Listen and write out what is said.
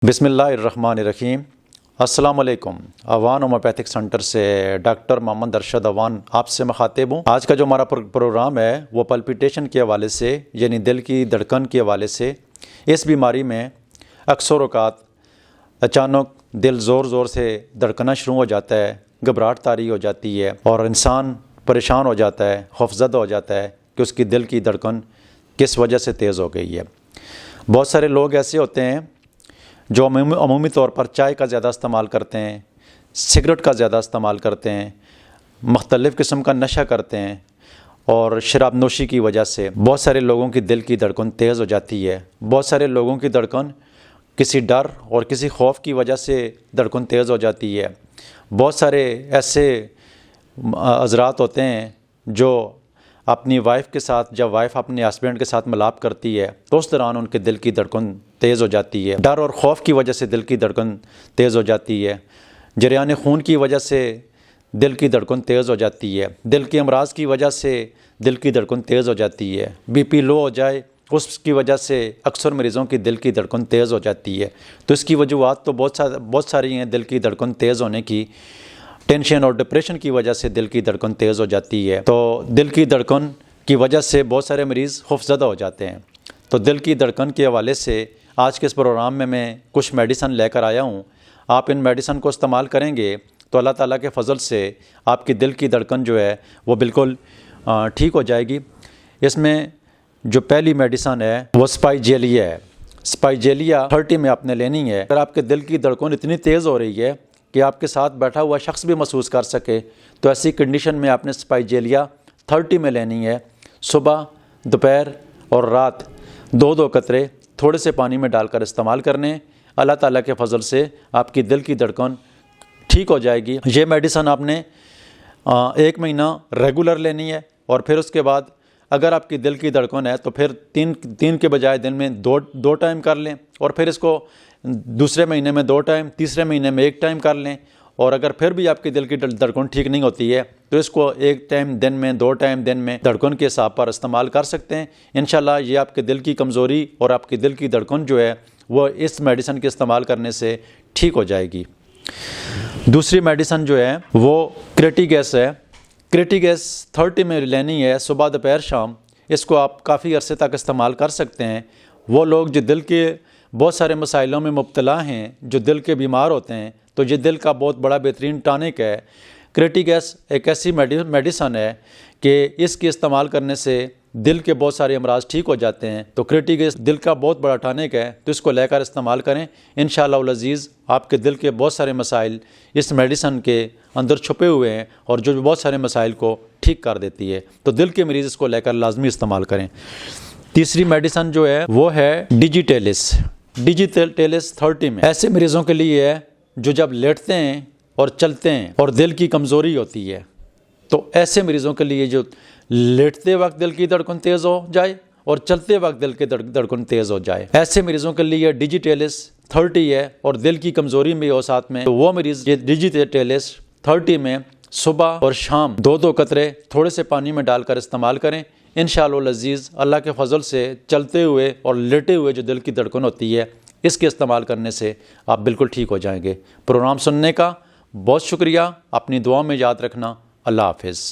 बिस्मिल्लाहिर्रहमानिर्रहीम। अस्सलाम वालेकुम। अवान होम्योपैथिक सेंटर से डॉक्टर मोहम्मद अरशद अवान आपसे मुखातिब हूँ। आज का जो हमारा प्रोग्राम है वो पल्पिटेशन के हवाले से यानी दिल की धड़कन के हवाले से। इस बीमारी में अक्सर औक़ात अचानक दिल ज़ोर ज़ोर से धड़कना शुरू हो जाता है, घबराहट तारी हो जाती है और इंसान परेशान हो जाता है, खौफज़दा हो जाता है कि उसकी दिल की धड़कन किस वजह से तेज़ हो गई है। बहुत सारे लोग ऐसे होते हैं जो अमूमी तौर पर चाय का ज़्यादा इस्तेमाल करते हैं, सिगरेट का ज़्यादा इस्तेमाल करते हैं, मुख्तलिफ़ किस्म का नशा करते हैं और शराब नोशी की वजह से बहुत सारे लोगों की दिल की धड़कन तेज़ हो जाती है। बहुत सारे लोगों की धड़कन किसी डर और किसी खौफ की वजह से धड़कन तेज़ हो जाती है। बहुत सारे ऐसे हज़रात होते हैं जो अपनी वाइफ के साथ, जब वाइफ अपने हस्बैंड के साथ मिलाप करती है तो उस दौरान उनके दिल की धड़कन तेज़ हो जाती है। डर और खौफ की वजह से दिल की धड़कन तेज़ हो जाती है। जरियान खून की वजह से दिल की धड़कन तेज़ हो जाती है। दिल के अमराज की वजह से दिल की धड़कन तेज़ हो जाती है। बीपी लो हो जाए उसकी वजह से अक्सर मरीज़ों की दिल की धड़कन तेज़ हो जाती है। तो इसकी वजूहात तो बहुत सारी हैं दिल की धड़कन तेज़ होने की। टेंशन और डिप्रेशन की वजह से दिल की धड़कन तेज़ हो जाती है। तो दिल की धड़कन की वजह से बहुत सारे मरीज़ खौफज़दा हो जाते हैं। तो दिल की धड़कन के हवाले से आज के इस प्रोग्राम में मैं कुछ मेडिसन लेकर आया हूँ। आप इन मेडिसन को इस्तेमाल करेंगे तो अल्लाह ताला के फ़ज़ल से आपकी दिल की धड़कन जो है वो बिल्कुल ठीक हो जाएगी। इसमें जो पहली मेडिसन है वो स्पाइजेलिया है। स्पाइजेलिया 30 में आपने लेनी है। अगर आपके दिल की धड़कन इतनी तेज़ हो रही है कि आपके साथ बैठा हुआ शख्स भी महसूस कर सके तो ऐसी कंडीशन में आपने स्पाइजेलिया 30 में लेनी है। सुबह, दोपहर और रात 2-2 कतरे थोड़े से पानी में डालकर इस्तेमाल करने। अल्लाह ताला के फ़ज़ल से आपकी दिल की धड़कन ठीक हो जाएगी। ये मेडिसन आपने 1 महीना रेगुलर लेनी है और फिर उसके बाद अगर आपकी दिल की धड़कन है तो फिर तीन के बजाय दिन में दो टाइम कर लें और फिर इसको दूसरे महीने में 2 टाइम, तीसरे महीने में 1 टाइम कर लें। और अगर फिर भी आपकी दिल की धड़कन ठीक नहीं होती है तो इसको 1 टाइम दिन में, 2 टाइम दिन में धड़कन के हिसाब पर इस्तेमाल कर सकते हैं। इंशाल्लाह ये आपके दिल की कमज़ोरी और आपकी दिल की धड़कन जो है वो इस मेडिसन के इस्तेमाल करने से ठीक हो जाएगी। दूसरी मेडिसन जो है वो क्रेटिगैस है। क्रेटिगैस 30 में लेनी है, सुबह, दोपहर, शाम। इसको आप काफ़ी अरसे तक इस्तेमाल कर सकते हैं। वो लोग जो दिल के बहुत सारे मसाइलों में मुब्तला हैं, जो दिल के बीमार होते हैं, तो ये दिल का बहुत बड़ा बेहतरीन टॉनिक है। क्रेटिगैस एक ऐसी मेडिसन है कि इसके इस्तेमाल करने से दिल के बहुत सारे अमराज ठीक हो जाते हैं। तो क्रेटिगैस दिल का बहुत बड़ा टॉनिक है, तो इसको लेकर इस्तेमाल करें। इंशाअल्लाह अज़ीज़ आपके दिल के बहुत सारे मसाइल इस मेडिसन के अंदर छुपे हुए हैं और जो बहुत सारे मसाइल को ठीक कर देती है। तो दिल के मरीज़ इसको लेकर लाजमी इस्तेमाल करें। तीसरी मेडिसन जो है वो है डिजिटेलिस। डिजिटेलिस 30 में ऐसे मरीज़ों के लिए है जो जब लेटते हैं और चलते हैं और दिल की कमज़ोरी होती है। तो ऐसे मरीज़ों के लिए जो लेटते वक्त दिल की धड़कन तेज़ हो जाए और चलते वक्त दिल की धड़कन तेज़ हो जाए, ऐसे मरीज़ों के लिए डिजिटेलिस 30 है और दिल की कमज़ोरी भी हो साथ में। तो वो मरीज़ ये डिजिटेलिस 30 में सुबह और शाम 2-2 कतरे थोड़े से पानी में डालकर इस्तेमाल करें। इंशाअल्लाह अज़ीज़ अल्लाह के फ़ज़ल से चलते हुए और लेटे हुए जो दिल की धड़कन होती है इसके इस्तेमाल करने से आप बिल्कुल ठीक हो जाएंगे। प्रोग्राम सुनने का बहुत शुक्रिया। अपनी दुआ में याद रखना। अल्लाह हाफ़िज़।